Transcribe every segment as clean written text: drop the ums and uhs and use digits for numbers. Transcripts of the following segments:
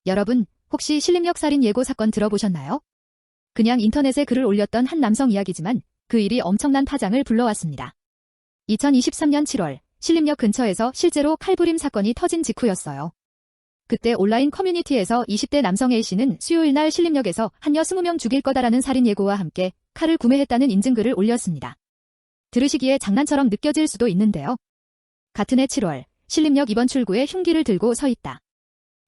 여러분, 혹시 신림역 살인 예고 사건 들어보셨나요? 그냥 인터넷에 글을 올렸던 한 남성 이야기지만 그 일이 엄청난 파장을 불러왔습니다. 2023년 7월, 신림역 근처에서 실제로 칼부림 사건이 터진 직후였어요. 그때 온라인 커뮤니티에서 20대 남성 A씨는 수요일 날 신림역에서 한여 20명 죽일 거다라는 살인 예고와 함께 칼을 구매했다는 인증글을 올렸습니다. 들으시기에 장난처럼 느껴질 수도 있는데요. 같은 해 7월, 신림역 2번 출구에 흉기를 들고 서 있다.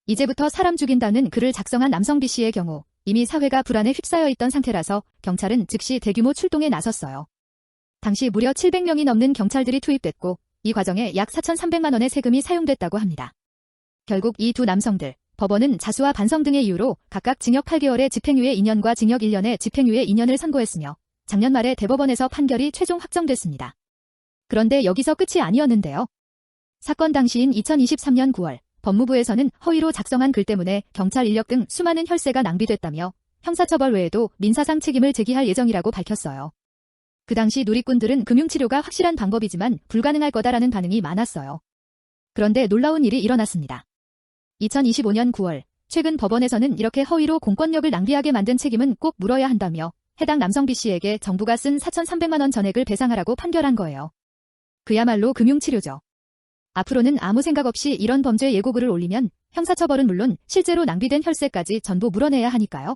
이제부터 사람 죽인다는 글을 작성한 남성 B씨의 경우 이미 사회가 불안에 휩싸여 있던 상태라서 경찰은 즉시 대규모 출동에 나섰어요. 당시 무려 700명이 넘는 경찰들이 투입됐고 이 과정에 약 4,300만 원의 세금이 사용됐다고 합니다. 결국 이 두 남성들, 법원은 자수와 반성 등의 이유로 각각 징역 8개월의 집행유예 2년과 징역 1년의 집행유예 2년을 선고했으며 작년 말에 대법원에서 판결이 최종 확정됐습니다. 그런데 여기서 끝이 아니었는데요. 사건 당시인 2023년 9월, 법무부에서는 허위로 작성한 글 때문에 경찰 인력 등 수많은 혈세가 낭비됐다며 형사처벌 외에도 민사상 책임을 제기할 예정이라고 밝혔어요. 그 당시 누리꾼들은 금융치료가 확실한 방법이지만 불가능할 거다라는 반응이 많았어요. 그런데 놀라운 일이 일어났습니다. 2025년 9월, 최근 법원에서는 이렇게 허위로 공권력을 낭비하게 만든 책임은 꼭 물어야 한다며 해당 남성 B씨에게 정부가 쓴 4,300만 원 전액을 배상하라고 판결한 거예요. 그야말로 금융치료죠. 앞으로는 아무 생각 없이 이런 범죄 예고글을 올리면 형사처벌은 물론 실제로 낭비된 혈세까지 전부 물어내야 하니까요.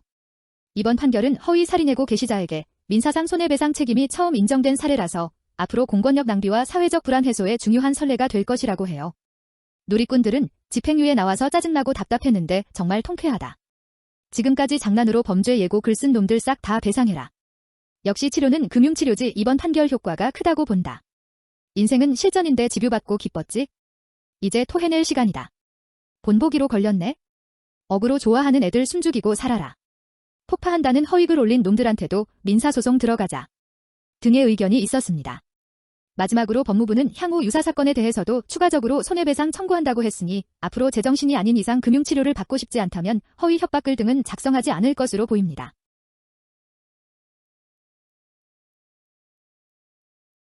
이번 판결은 허위 살인예고 게시자에게 민사상 손해배상 책임이 처음 인정된 사례라서 앞으로 공권력 낭비와 사회적 불안 해소에 중요한 선례가 될 것이라고 해요. 누리꾼들은 집행유예 나와서 짜증나고 답답했는데 정말 통쾌하다. 지금까지 장난으로 범죄 예고 글 쓴 놈들 싹 다 배상해라. 역시 치료는 금융치료지 이번 판결 효과가 크다고 본다. 인생은 실전인데 집유받고 기뻤지? 이제 토해낼 시간이다. 본보기로 걸렸네? 억으로 좋아하는 애들 숨죽이고 살아라. 폭파한다는 허위글 올린 놈들한테도 민사소송 들어가자. 등의 의견이 있었습니다. 마지막으로 법무부는 향후 유사 사건에 대해서도 추가적으로 손해배상 청구한다고 했으니 앞으로 제정신이 아닌 이상 금융치료를 받고 싶지 않다면 허위 협박글 등은 작성하지 않을 것으로 보입니다.